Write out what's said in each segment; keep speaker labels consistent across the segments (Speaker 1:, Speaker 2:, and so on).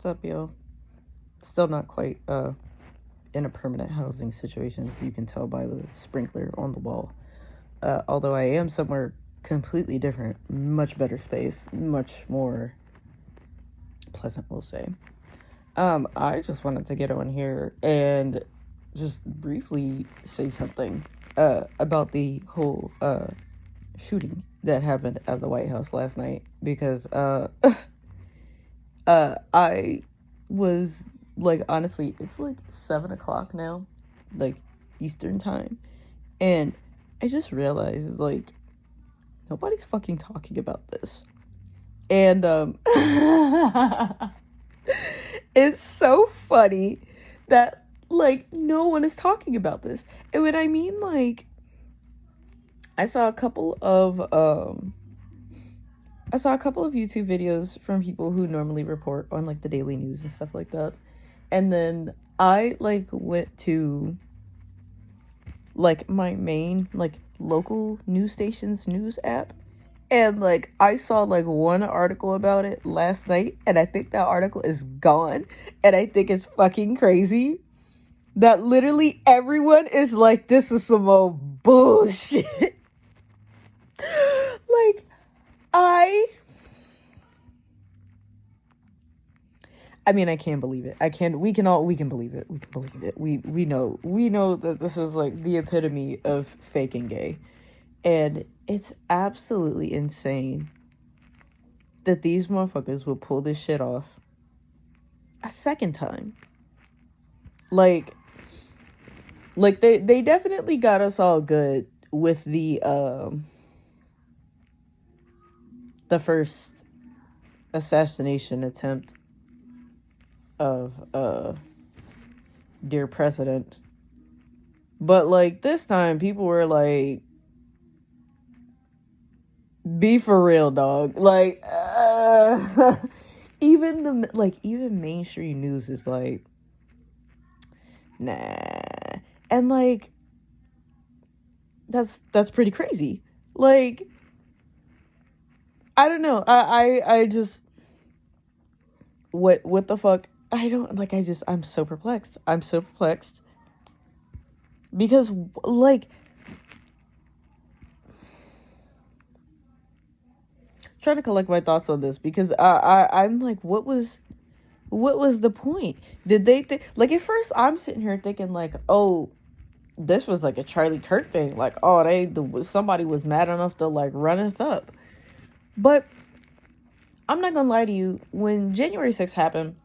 Speaker 1: up, yo? Still not quite in a permanent housing situation, so you can tell by the sprinkler on the wall. Although I am somewhere completely different, much better space, much more pleasant, we'll say. I just wanted to get on here and just briefly say something about the whole shooting that happened at the White House last night, because I was like, honestly, it's like 7 o'clock now, like Eastern time, and I just realized, like, nobody's fucking talking about this. And it's so funny that, like, no one is talking about this. And when I mean, like, I saw a couple of YouTube videos from people who normally report on, like, the daily news and stuff like that. And then I, like, went to, like, my main, like, local news station's news app. And, like, I saw, like, one article about it last night. And I think that article is gone. And I think it's fucking crazy that literally everyone is like, this is some old bullshit. Like, I mean, I can't believe it. We can believe it. We can believe it. We know that this is, like, the epitome of faking gay. And it's absolutely insane that these motherfuckers will pull this shit off a second time. Like they definitely got us all good with the first assassination attempt of dear president. But, like, this time people were like, be for real, dog. Like, even mainstream news is like, nah. And, like, that's pretty crazy. Like, I don't know. I just, what the fuck? I don't, like, I'm so perplexed. I'm so perplexed. Because, like, trying to collect my thoughts on this, because I'm like, what was the point? Did they like, at first I'm sitting here thinking, like, oh, this was like a Charlie Kirk thing, like, oh, somebody was mad enough to, like, run it up. But I'm not gonna lie to you, when January 6th happened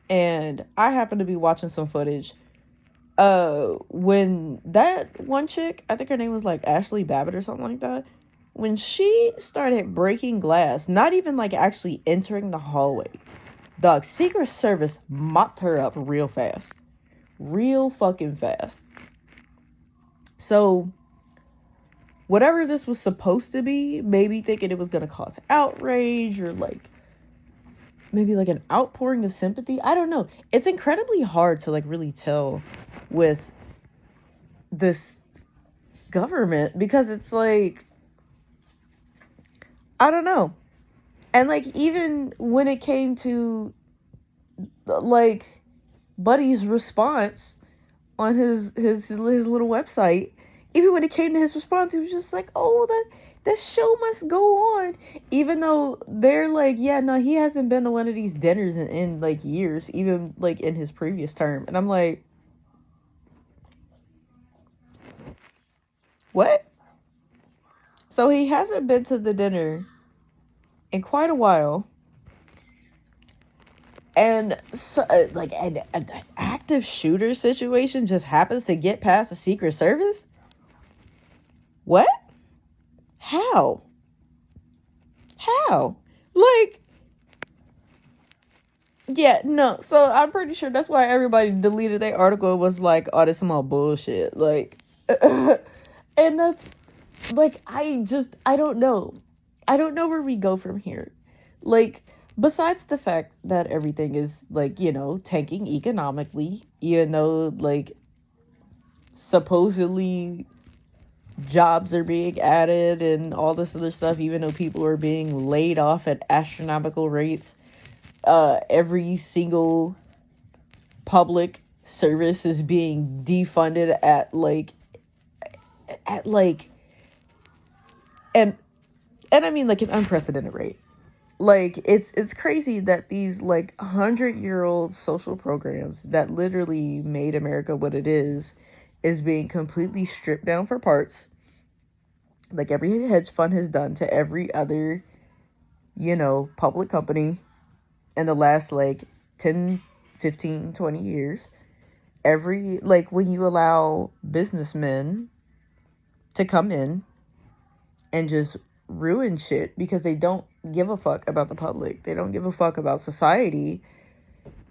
Speaker 1: and I happened to be watching some footage, when that one chick, I think her name was like Ashley Babbitt or something like that, when she started breaking glass, not even, like, actually entering the hallway, dog, Secret Service mopped her up real fast. Real fucking fast. So, whatever this was supposed to be, maybe thinking it was going to cause outrage or, like, maybe, like, an outpouring of sympathy. I don't know. It's incredibly hard to, like, really tell with this government, because it's like, I don't know. And, like, even when it came to, like, Buddy's response on his little website, even when it came to his response, he was just like, oh, that show must go on. Even though they're like, yeah, no, he hasn't been to one of these dinners in like, years, even, like, in his previous term. And I'm like, what? So he hasn't been to the dinner in quite a while. And so, like, an active shooter situation just happens to get past the Secret Service? What? How? Like, yeah, no. So I'm pretty sure that's why everybody deleted their article and was like, oh, this is some all bullshit. Like, and that's, like, I don't know. I don't know where we go from here. Like, besides the fact that everything is, like, you know, tanking economically, even though, like, supposedly jobs are being added and all this other stuff, even though people are being laid off at astronomical rates. every single public service is being defunded at like and I mean like an unprecedented rate. Like it's crazy that these like 100-year-old social programs that literally made America what it is being completely stripped down for parts, like every hedge fund has done to every other, public company in the last like 10, 15, 20 years. Every, like, when you allow businessmen to come in and just ruin shit because they don't give a fuck about the public, they don't give a fuck about society.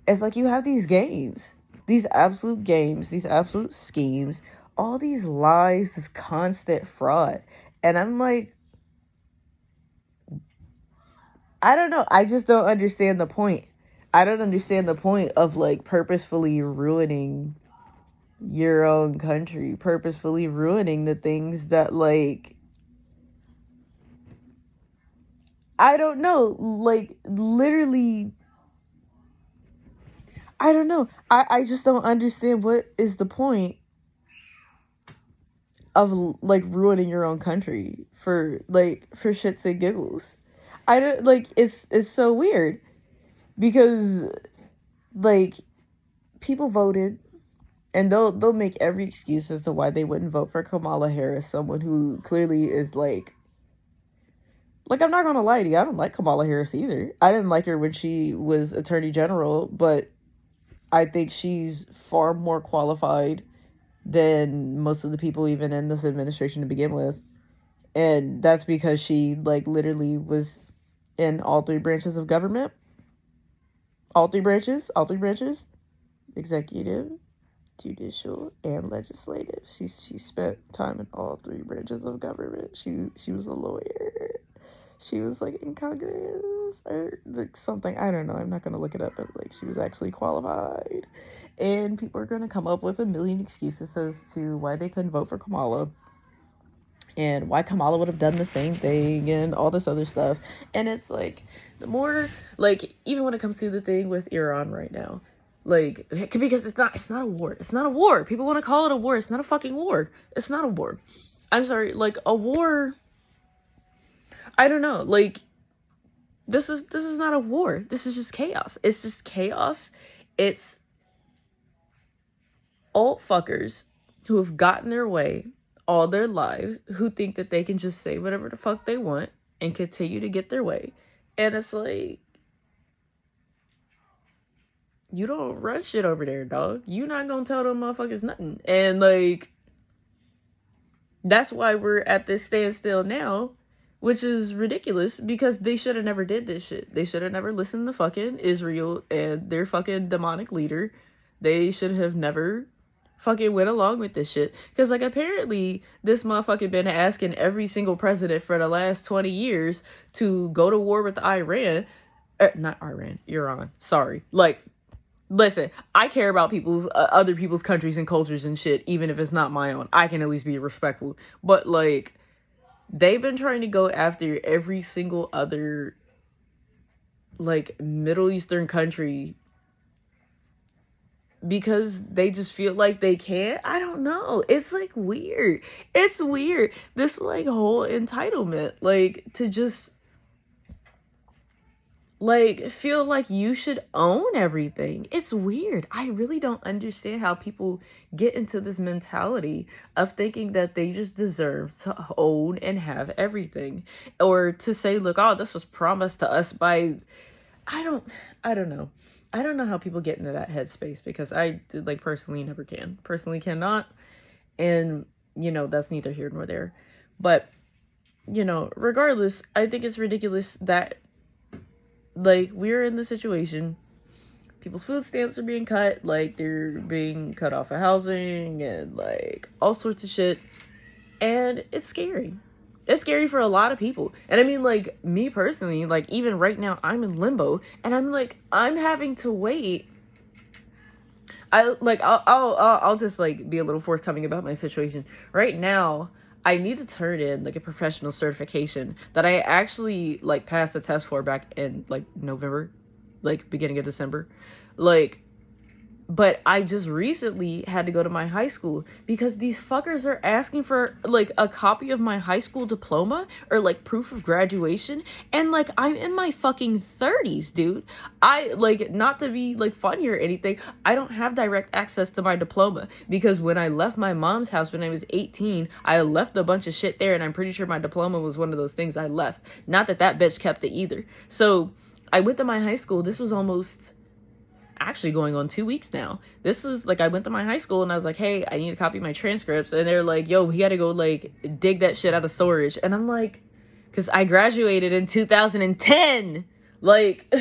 Speaker 1: It's like you have these games, these absolute games, these absolute schemes, all these lies, this constant fraud. And I'm like, I don't know. I just don't understand the point. I don't understand the point of like purposefully ruining your own country, purposefully ruining the things that like, I don't know, like literally, I don't know. I just don't understand what is the point of like ruining your own country for shits and giggles. I don't like it's so weird because like people voted and they'll make every excuse as to why they wouldn't vote for Kamala Harris, someone who clearly is like I'm not gonna lie to you, I don't like Kamala Harris either. I didn't like her when she was Attorney General, but I think she's far more qualified than most of the people even in this administration to begin with. And that's because she like literally was in all three branches of government. All three branches, executive, judicial, and legislative. She spent time in all three branches of government. She was a lawyer. She was like in Congress or like something. I don't know. I'm not gonna look it up, but like she was actually qualified. And people are gonna come up with a million excuses as to why they couldn't vote for Kamala and why Kamala would have done the same thing and all this other stuff. And it's like the more like even when it comes to the thing with Iran right now, like because it's not a war. It's not a war. People want to call it a war. It's not a fucking war. It's not a war. I'm sorry. Like a war. I don't know. Like this is not a war. This is just chaos. It's just chaos. It's alt fuckers who have gotten their way all their lives, who think that they can just say whatever the fuck they want and continue to get their way. And it's like, you don't run shit over there, dog. You not gonna tell them motherfuckers nothing. And like, that's why we're at this standstill now, which is ridiculous because they should have never did this shit. They should have never listened to fucking Israel and their fucking demonic leader. They should have never fucking went along with this shit. Because like apparently this motherfucker been asking every single president for the last 20 years to go to war with Iran. Not Iran, Iran. Sorry. Like, listen, I care about people's other people's countries and cultures and shit, even if it's not my own. I can at least be respectful. But like, they've been trying to go after every single other like Middle Eastern country because they just feel like they can't. I don't know. It's like weird. It's weird. This like whole entitlement, like to just like feel like you should own everything. It's weird. I really don't understand how people get into this mentality of thinking that they just deserve to own and have everything, or to say, look, oh, this was promised to us by, I don't know. I don't know how people get into that headspace because I like personally cannot. And that's neither here nor there. But regardless, I think it's ridiculous that like we're in the situation, people's food stamps are being cut, like they're being cut off of housing and like all sorts of shit. And it's scary. It's scary for a lot of people. And I mean, like me personally, like even right now I'm in limbo and I'm having to wait. I'll just like be a little forthcoming about my situation. Right now, I need to turn in like a professional certification that I actually like passed the test for back in like November. like beginning of December. Like, but I just recently had to go to my high school because these fuckers are asking for like a copy of my high school diploma or like proof of graduation. And like, I'm in my fucking 30s, dude. I like, not to be like funny or anything, I don't have direct access to my diploma because when I left my mom's house when I was 18, I left a bunch of shit there. And I'm pretty sure my diploma was one of those things I left. Not that that bitch kept it either. So I went to my high school. This was almost actually going on 2 weeks now. This is like, I went to my high school and I was like, hey, I need a copy of my transcripts. And they're like, yo, we got to go like dig that shit out of storage. And I'm like, because I graduated in 2010. Like,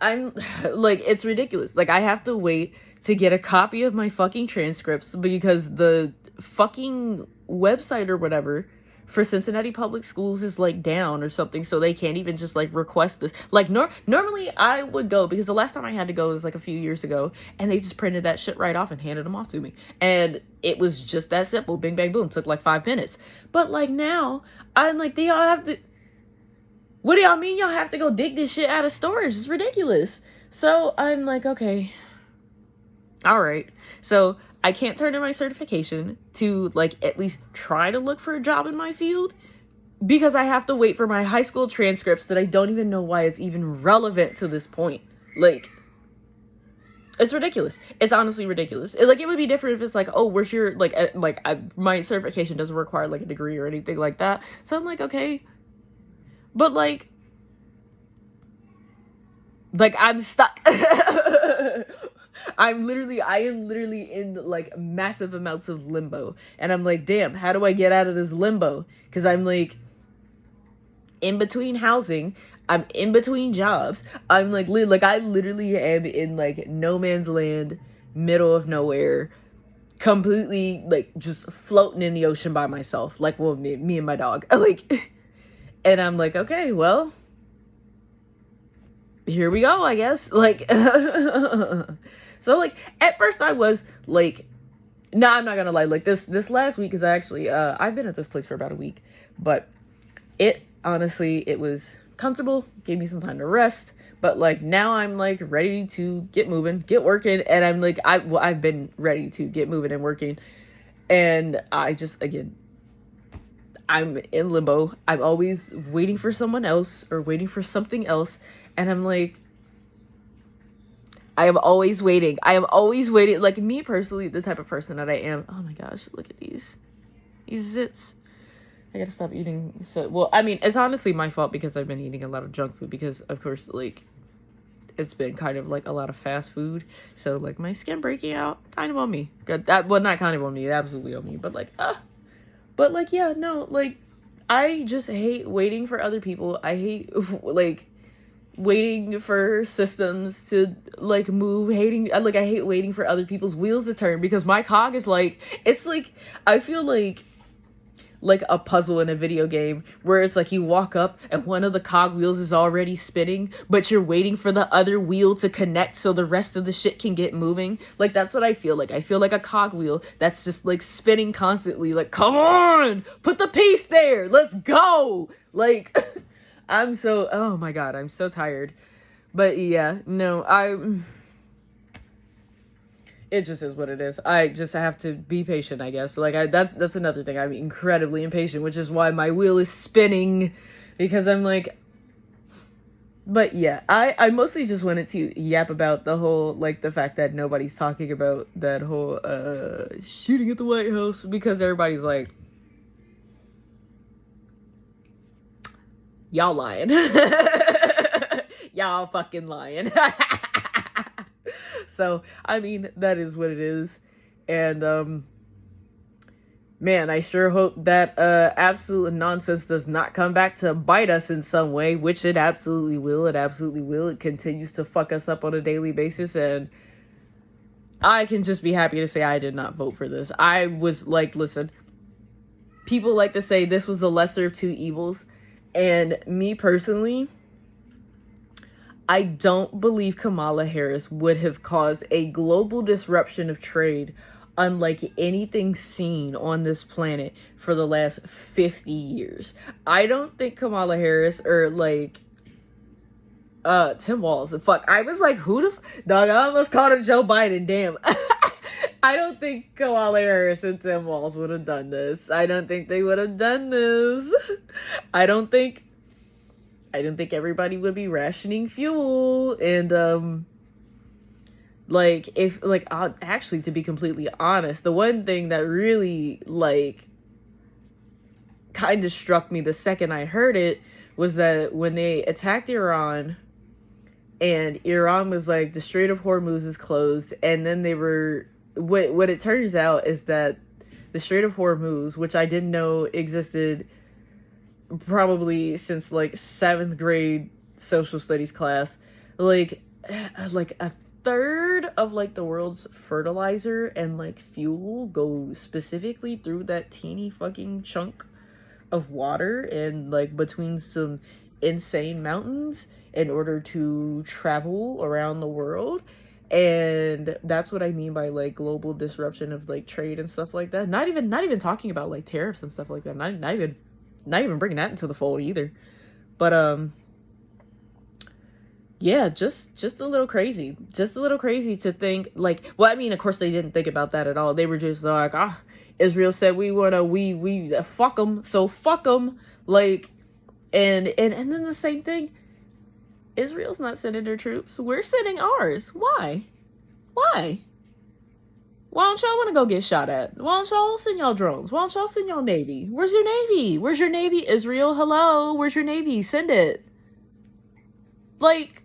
Speaker 1: I'm like, it's ridiculous. Like, I have to wait to get a copy of my fucking transcripts because the fucking website or whatever for Cincinnati Public Schools is like down or something, so they can't even just like request this. Like normally I would go because the last time I had to go was like a few years ago, and they just printed that shit right off and handed them off to me, and it was just that simple. Bing bang boom, took like 5 minutes. But like now I'm like, do y'all have to? What do y'all mean y'all have to go dig this shit out of storage? It's ridiculous. So I'm like, okay, all right. So I can't turn in my certification to like at least try to look for a job in my field because I have to wait for my high school transcripts that I don't even know why it's even relevant to this point. Like, it's ridiculous. It's honestly ridiculous. Like, it would be different if it's like, oh, where's your, like, my certification doesn't require like a degree or anything like that. So I'm like, okay. But like I'm stuck. I am literally in like massive amounts of limbo, and I'm like, damn, how do I get out of this limbo? Because I'm like in between housing, I'm in between jobs, I'm like I literally am in like no man's land, middle of nowhere, completely like just floating in the ocean by myself, like, well, me and my dog, like, and I'm like, okay, well, here we go, I guess. Like, so like at first I was like, nah, I'm not gonna lie, like this last week is actually I've been at this place for about a week, but it honestly, it was comfortable, gave me some time to rest, but like now I'm like ready to get moving, get working, and I'm like, I've been ready to get moving and working, and I just, again, I'm in limbo. I'm always waiting for someone else or waiting for something else. And I'm like, I am always waiting. Like, me personally, the type of person that I am. Oh my gosh, look at these zits. I gotta stop eating. So, well, I mean, it's honestly my fault because I've been eating a lot of junk food because, of course, like, it's been kind of like a lot of fast food. So, like, my skin breaking out, kind of on me. Well, not kind of on me, absolutely on me. But, like, yeah, no, like, I just hate waiting for other people. I hate, like, waiting for systems to like move, I hate waiting for other people's wheels to turn because my cog is like, it's like, I feel like a puzzle in a video game where it's like you walk up and one of the cog wheels is already spinning, but you're waiting for the other wheel to connect so the rest of the shit can get moving. Like, that's what I feel like. I feel like a cog wheel that's just like spinning constantly, like, come on, put the piece there, let's go. Like, oh my god, I'm so tired. But yeah, no, it just is what it is. I just have to be patient, I guess. Like, that's another thing. I'm incredibly impatient, which is why my wheel is spinning, because I'm like, but yeah, I mostly just wanted to yap about the whole, like, the fact that nobody's talking about that whole, shooting at the White House, because everybody's like, y'all lying. Y'all fucking lying. So, I mean, that is what it is. And, man, I sure hope that absolute nonsense does not come back to bite us in some way, which it absolutely will. It continues to fuck us up on a daily basis, and I can just be happy to say I did not vote for this. I was like, listen, people like to say this was the lesser of two evils. And me personally, I don't believe Kamala Harris would have caused a global disruption of trade unlike anything seen on this planet for the last 50 years. I don't think Kamala Harris, or like, Tim Walz. Fuck, I was like, who the dog, I almost called him Joe Biden, damn. I don't think Kamala Harris and Tim Walz would have done this. I don't think they would have done this. I don't think everybody would be rationing fuel. And like, if like, actually, to be completely honest, the one thing that really like kind of struck me the second I heard it was that when they attacked Iran, and Iran was like, the Strait of Hormuz is closed, and then they were, what it turns out is that the Strait of Hormuz, which I didn't know existed probably since like 7th grade social studies class, like a third of like the world's fertilizer and like fuel go specifically through that teeny fucking chunk of water and like between some insane mountains in order to travel around the world. And that's what I mean by like global disruption of like trade and stuff like that. Not even talking about like tariffs and stuff like that. Not even bringing that into the fold either. But yeah, just a little crazy. Just a little crazy to think like, well, I mean, of course they didn't think about that at all. They were just like, Israel said we fuck them, so fuck them. Like, and then the same thing, Israel's not sending their troops. We're sending ours. Why? Why don't y'all want to go get shot at? Why don't y'all send y'all drones? Why don't y'all send y'all Navy? Where's your Navy? Where's your Navy, Israel? Hello? Where's your Navy? Send it. Like,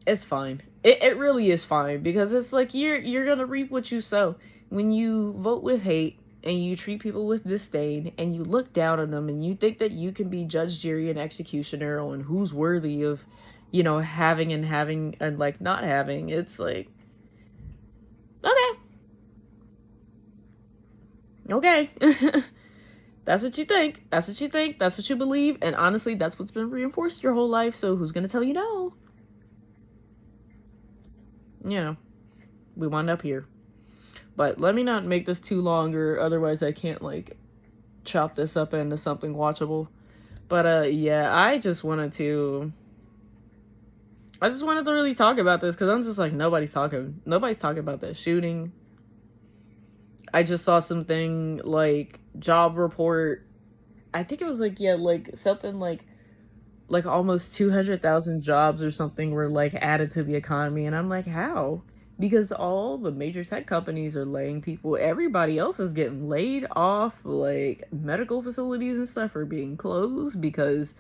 Speaker 1: it's fine. It really is fine, because it's like you're gonna reap what you sow. When you vote with hate and you treat people with disdain and you look down on them and you think that you can be judge, jury, and executioner on who's worthy of, you know, having and like not having, it's like, okay. That's what you think. That's what you think. That's what you believe. And honestly, that's what's been reinforced your whole life. So who's gonna tell you no? You know, we wound up here. But let me not make this too long, or otherwise I can't like chop this up into something watchable. But yeah, I just wanted to really talk about this, because I'm just like, nobody's talking about that shooting. I just saw something like job report. I think it was like, yeah, like something like almost 200,000 jobs or something were like added to the economy. And I'm like, how? Because all the major tech companies are laying people. Everybody else is getting laid off. Like, medical facilities and stuff are being closed because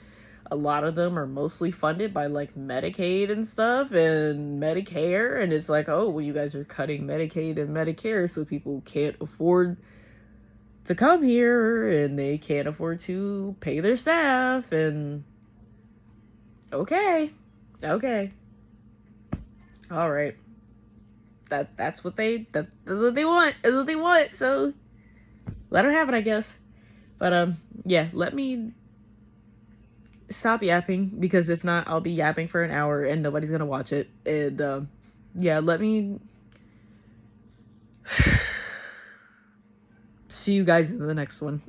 Speaker 1: a lot of them are mostly funded by like Medicaid and stuff and Medicare. And it's like, oh, well, you guys are cutting Medicaid and Medicare, so people can't afford to come here and they can't afford to pay their staff. And okay, all right. That's what they want. That's what they want. So let them have it, I guess. But yeah, let me stop yapping, because if not, I'll be yapping for an hour and nobody's gonna watch it. And yeah, let me see you guys in the next one.